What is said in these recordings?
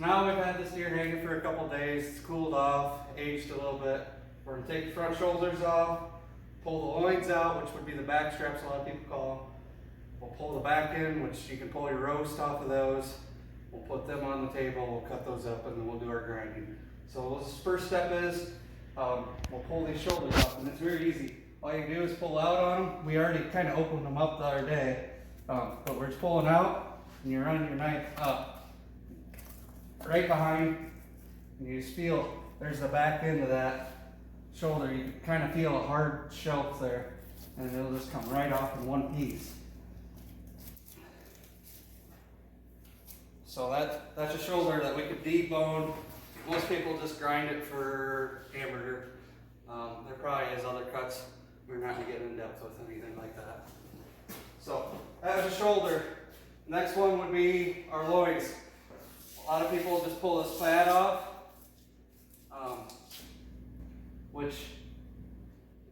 So now we've had this deer hanging for a couple days, it's cooled off, aged a little bit. We're gonna take the front shoulders off, pull the loins out, which would be the back straps, a lot of people call them. We'll pull the back in, which you can pull your roast off of those. We'll put them on the table, we'll cut those up, and then we'll do our grinding. So this first step is, we'll pull these shoulders up, and it's very easy. All you do is pull out on them. We already kind of opened them up the other day, but we're just pulling out, and you're running your knife up, right behind, and you just feel, there's the back end of that shoulder. You can kind of feel a hard shelf there, and it'll just come right off in one piece. So that's a shoulder that we could debone. Most people just grind it for hamburger. There probably is other cuts. We're not going to get in depth with anything like that. So that's a shoulder. Next one would be our loins. A lot of people just pull this fat off, which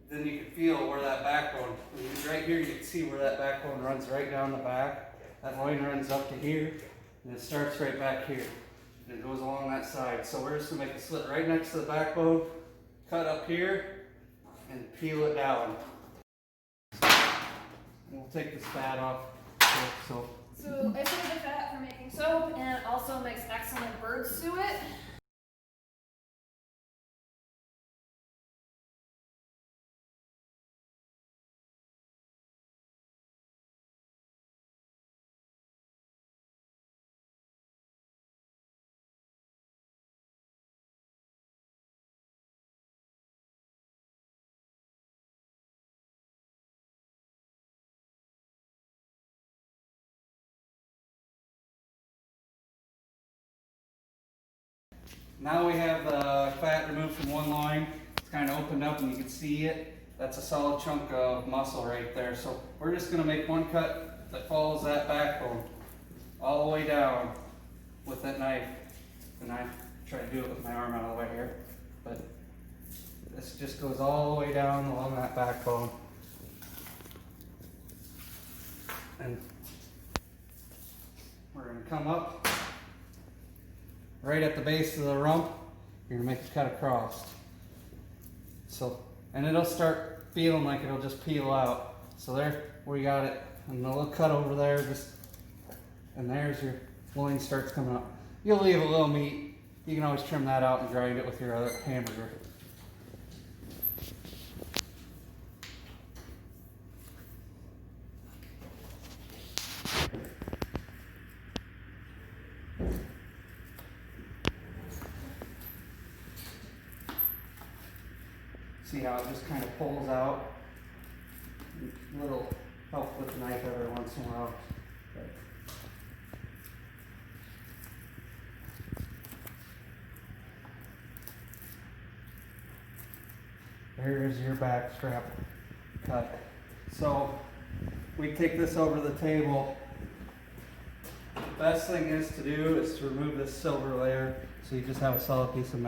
then you can feel where that backbone, right here you can see where that backbone runs right down the back. That loin runs up to here, and it starts right back here. And it goes along that side. So we're just gonna make a slit right next to the backbone, cut up here, and peel it down. We'll take this fat off. So I save the fat for making soap, and it also makes excellent bird suet. now we have the fat removed from one loin. It's kind of opened up and you can see it. That's a solid chunk of muscle right there. So we're just going to make one cut that follows that backbone all the way down with that knife. And I try to do it with my arm out of the way here. But this just goes all the way down along that backbone. And we're going to come up right at the base of the rump. You're going to make a cut across. So, and it'll start feeling like it'll just peel out. So there, we got it. And a little cut over there, and there's your loin starts coming up. You'll leave a little meat. You can always trim that out and grind it with your other hamburger. See how it just kind of pulls out? A little help with the knife every once in a while. There's your back strap cut. So we take this over the table. The best thing is to do is to remove this silver layer so you just have a solid piece of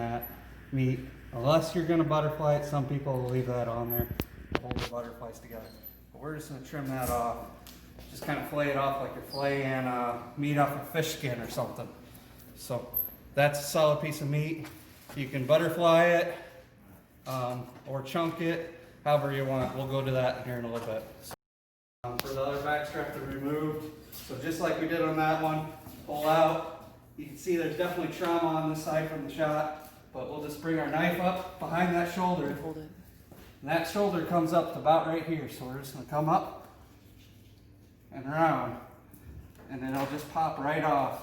meat. Unless you're going to butterfly it, some people will leave that on there to hold the butterflies together. But we're just going to trim that off. Just kind of fillet it off like you're filleting meat off a fish skin or something. So that's a solid piece of meat. You can butterfly it or chunk it, however you want. We'll go to that here in a little bit. So, for the other back strap to remove, so just like we did on that one, pull out. You can see there's definitely trauma on this side from the shot. But we'll just bring our knife up behind that shoulder. Hold it. And that shoulder comes up to about right here. So we're just going to come up and around. And then it'll just pop right off.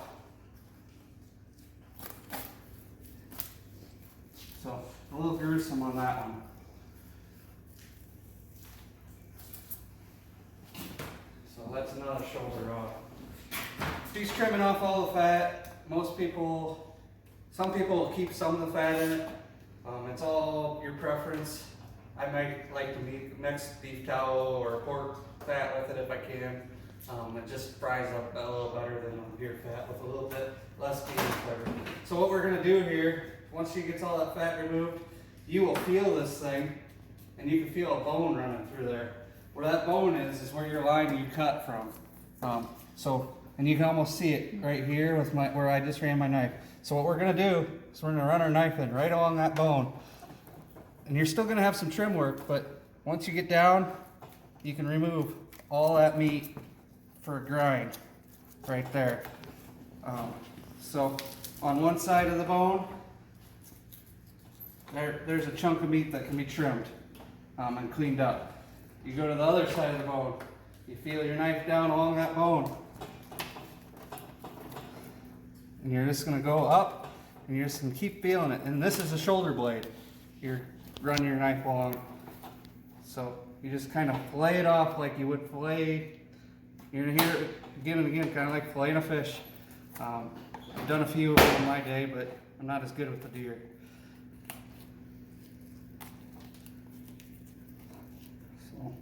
So a little gruesome on that one. So that's another shoulder off. She's trimming off all the fat. Some people will keep some of the fat in it. It's all your preference. I might like to mix beef tallow or pork fat with it if I can. It just fries up a little better than deer fat with a little bit less beef flavor. So what we're gonna do here, once she gets all that fat removed, you will feel this thing and you can feel a bone running through there. Where that bone is where your line you cut from. So and you can almost see it right here with where I just ran my knife. So what we're gonna do is we're gonna run our knife in right along that bone. And you're still gonna have some trim work, but once you get down, you can remove all that meat for a grind right there. So on one side of the bone, there's a chunk of meat that can be trimmed and cleaned up. You go to the other side of the bone, you feel your knife down along that bone. And you're just gonna go up and you're just gonna keep feeling it. And this is a shoulder blade. You're running your knife along. So you just kind of fillet it off like you would fillet. You're gonna hear it again and again, kind of like filleting a fish. I've done a few of them in my day, but I'm not as good with the deer. So.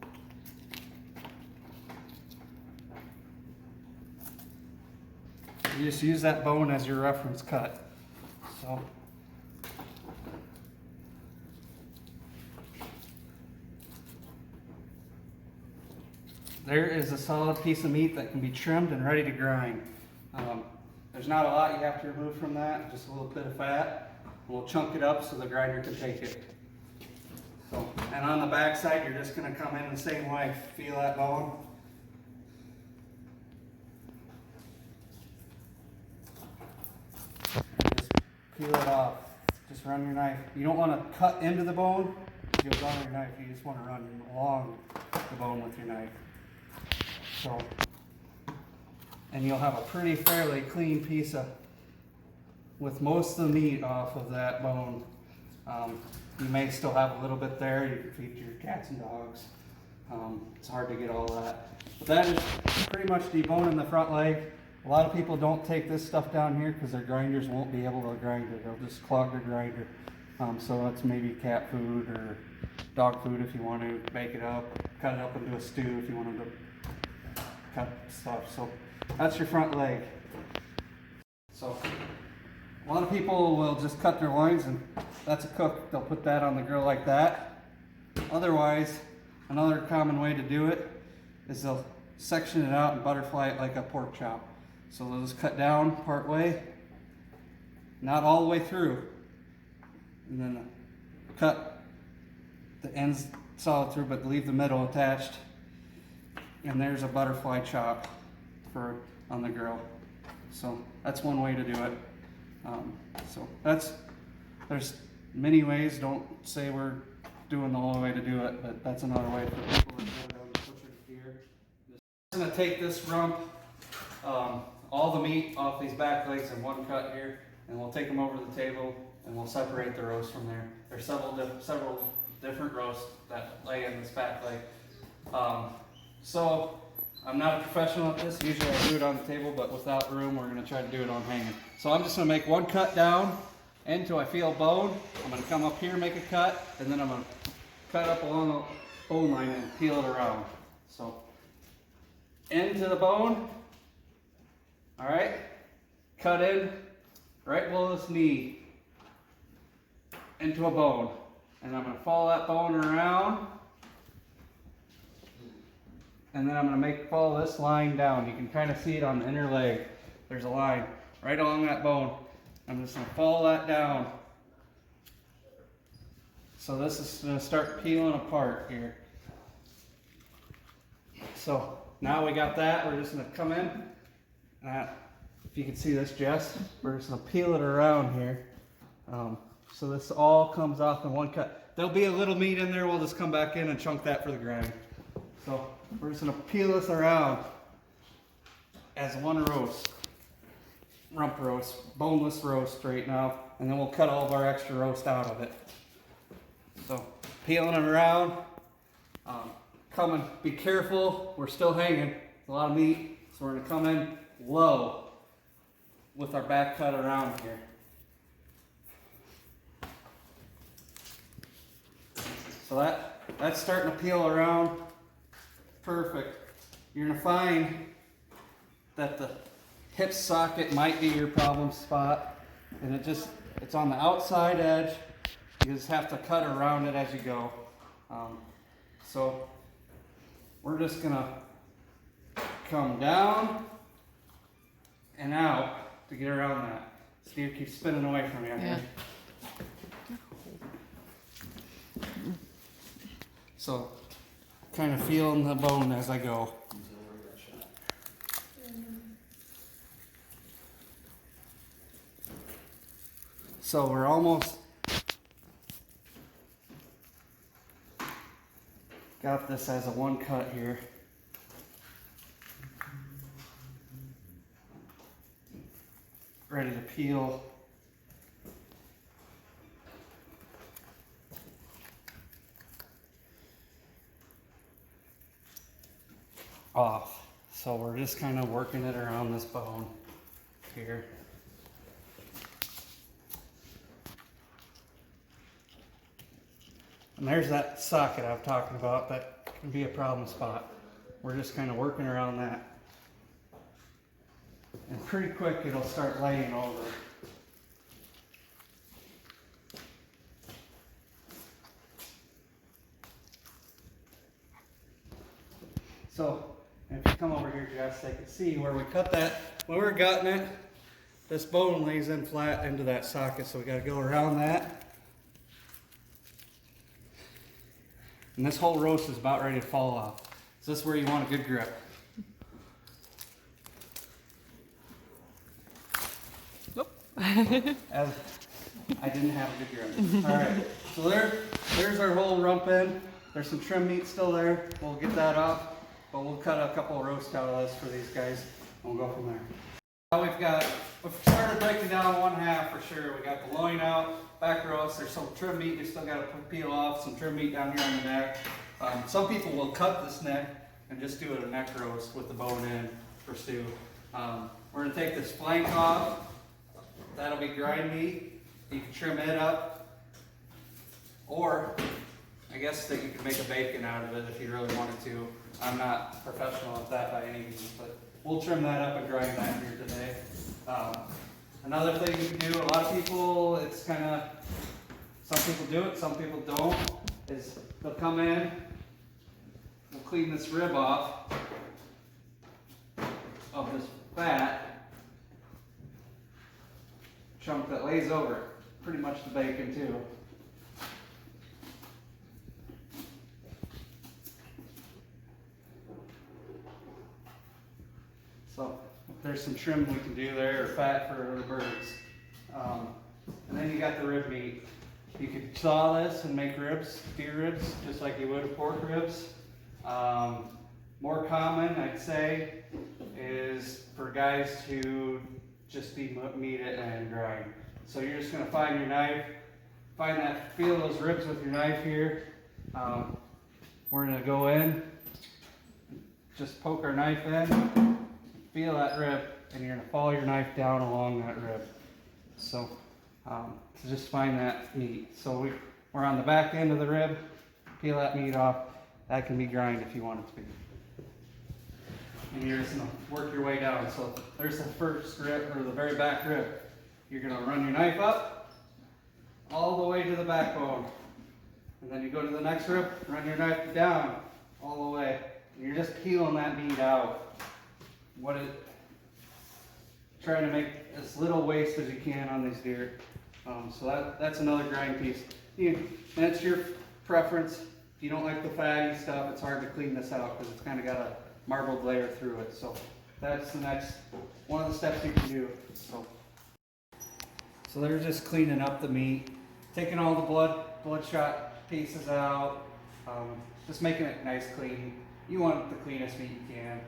You just use that bone as your reference cut. So. There is a solid piece of meat that can be trimmed and ready to grind. There's not a lot you have to remove from that, just a little bit of fat. We'll chunk it up so the grinder can take it. So, and on the back side, you're just gonna come in the same way. Feel that bone? Just peel it off. Just run your knife. You don't wanna cut into the bone. You'll run your knife. You just wanna run along the bone with your knife. So, and you'll have a pretty fairly clean piece with most of the meat off of that bone. You may still have a little bit there. You can feed your cats and dogs. It's hard to get all that. But that is pretty much deboning the front leg. A lot of people don't take this stuff down here because their grinders won't be able to grind it. They'll just clog their grinder. So that's maybe cat food or dog food if you want to make it up. Cut it up into a stew if you wanted to cut stuff. So that's your front leg. So a lot of people will just cut their loins and that's a cook. They'll put that on the grill like that. Otherwise, another common way to do it is they'll section it out and butterfly it like a pork chop. So they'll just cut down part way, not all the way through, and then cut the ends solid through but leave the middle attached. And there's a butterfly chop on the grill. So that's one way to do it. There's many ways. Don't say we're doing the only way to do it, but that's another way for people to do it on the butcher here. Just gonna take this rump, all the meat off these back legs in one cut here, and we'll take them over to the table and we'll separate the roast from there. There's several different roasts that lay in this back leg. So I'm not a professional at this. Usually I do it on the table, but without room, we're gonna try to do it on hanging. So I'm just gonna make one cut down until I feel bone. I'm gonna come up here, make a cut, and then I'm gonna cut up along the bone line and peel it around. So into the bone, all right, cut in right below this knee into a bone. And I'm gonna follow that bone around. And then I'm going to follow this line down. You can kind of see it on the inner leg. There's a line right along that bone. I'm just going to follow that down. So this is going to start peeling apart here. So now we got that. We're just going to come in. If you can see this, Jess, we're just going to peel it around here. So this all comes off in one cut. There'll be a little meat in there. We'll just come back in and chunk that for the grind. So we're just going to peel this around as one roast, rump roast, boneless roast right now, and then we'll cut all of our extra roast out of it. So peeling it around, be careful, we're still hanging, a lot of meat, so we're going to come in low with our back cut around here. So that's starting to peel around. Perfect. You're gonna find that the hip socket might be your problem spot, and it's on the outside edge. You just have to cut around it as you go. So we're just gonna come down and out to get around that. Steer keeps spinning away from me on here. So, kind of feeling the bone as I go. So we're almost got this as a one cut here. Ready to peel. Off. So we're just kind of working it around this bone here. And there's that socket I'm talking about that can be a problem spot. We're just kind of working around that. And pretty quick it'll start laying over. So, if you come over here, Jess, they can see where we cut that. When we're gutting it, this bone lays in flat into that socket, so we got to go around that. And this whole roast is about ready to fall off. So this is where you want a good grip. Nope. As I didn't have a good grip. All right, so there's our whole rump end. There's some trim meat still there. We'll get that off, but we'll cut a couple of roast out of this for these guys, and we'll go from there. Now we've started breaking down one half for sure. We got the loin out, back roast. There's some trim meat we still got to peel off. Some trim meat down here on the neck. Some people will cut this neck and just do it a neck roast with the bone in for stew. We're gonna take this flank off. That'll be grind meat. You can trim it up, or I guess that you could make a bacon out of it if you really wanted to. I'm not professional at that by any means, but we'll trim that up and grind that here today. Another thing you can do, a lot of people, it's kind of, some people do it, some people don't, is they'll come in, we'll clean this rib off of this fat chunk that lays over it. Pretty much the bacon too. So there's some trim we can do there, or fat for the birds. And then you got the rib meat. You could saw this and make ribs, deer ribs, just like you would a pork ribs. More common, I'd say, is for guys to just meat it and grind. So you're just gonna find your knife, feel those ribs with your knife here. We're gonna go in, just poke our knife in, feel that rib, and you're gonna follow your knife down along that rib. So just find that meat. So we're on the back end of the rib, peel that meat off. That can be grind if you want it to be. And you're just gonna work your way down. So there's the first rib, or the very back rib. You're gonna run your knife up, all the way to the backbone. And then you go to the next rib, run your knife down, all the way. And you're just peeling that meat out. Trying to make as little waste as you can on these deer. So that's another grind piece. That's your preference. If you don't like the fatty stuff, it's hard to clean this out because it's kind of got a marbled layer through it. So that's the next one of the steps you can do. So they're just cleaning up the meat, taking all the bloodshot pieces out, just making it nice clean. You want the cleanest meat you can.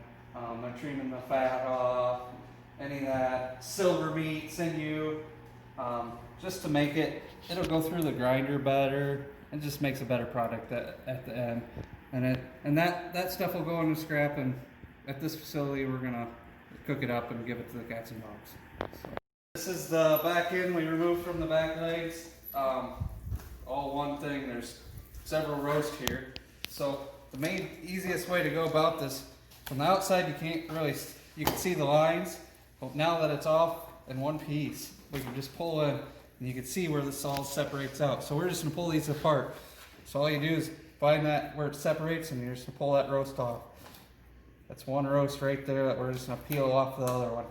They're trimming the fat off, any of that silver meat, sinew, just to make it'll go through the grinder better and just makes a better product at the end. And that stuff will go in the scrap, and at this facility we're gonna cook it up and give it to the cats and dogs. So. This is the back end we removed from the back legs. All one thing, there's several roasts here. So the easiest way to go about this, from the outside you can see the lines, but now that it's off in one piece, we can just pull in and you can see where this all separates out. So we're just gonna pull these apart. So all you do is find that where it separates and you're just gonna pull that roast off. That's one roast right there that we're just gonna peel off the other one.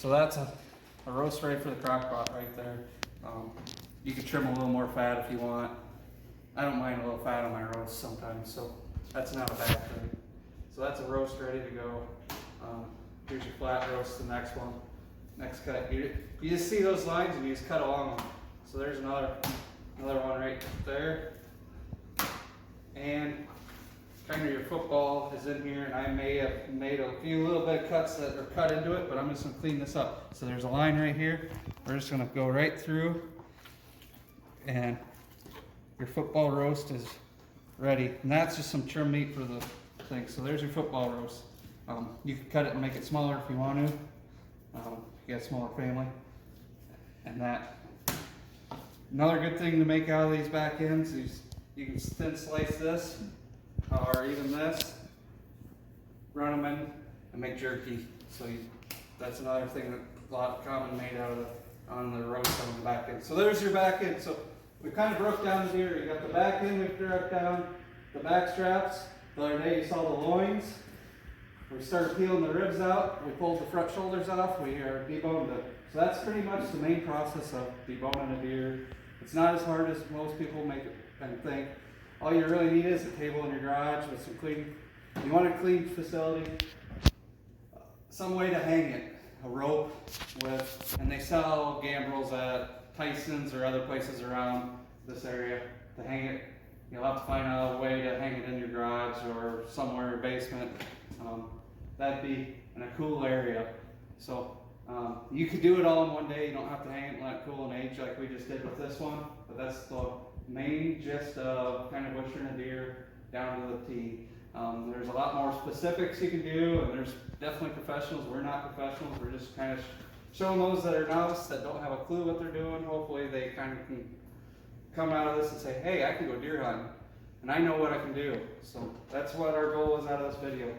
So that's a roast ready for the crock pot right there. You can trim a little more fat if you want. I don't mind a little fat on my roast sometimes, so that's not a bad thing. So that's a roast ready to go. Here's your flat roast, the next one. Next cut. You just see those lines and you just cut along them. So there's another one right there. And kind of your football is in here, and I may have made a few little bit of cuts that are cut into it, but I'm just gonna clean this up. So there's a line right here. We're just gonna go right through, and your football roast is ready. And that's just some trim meat for the thing. So there's your football roast. You can cut it and make it smaller if you want to. If you got a smaller family. And that. Another good thing to make out of these back ends is you can thin slice this, or even this, run them in, and make jerky. So that's another thing that a lot common made out of on the roast on the back end. So there's your back end. So we kind of broke down the deer. You got the back end, we broke down the back straps. The other day you saw the loins. We started peeling the ribs out. We pulled the front shoulders off. We are deboned it. So that's pretty much the main process of deboning a deer. It's not as hard as most people make it and think. All you really need is a table in your garage with some clean. You want a clean facility, some way to hang it, a rope with, and they sell gambrels at Tyson's or other places around this area to hang it. You'll have to find a way to hang it in your garage or somewhere in your basement. That'd be in a cool area. So you could do it all in one day. You don't have to hang it and let it cool and age like we just did with this one. But that's the main gist of kind of butchering a deer down to the T. There's a lot more specifics you can do, and there's definitely professionals. We're not professionals. We're just kind of showing those that are novice that don't have a clue what they're doing. Hopefully they kind of can come out of this and say, hey, I can go deer hunting, and I know what I can do. So that's what our goal is out of this video.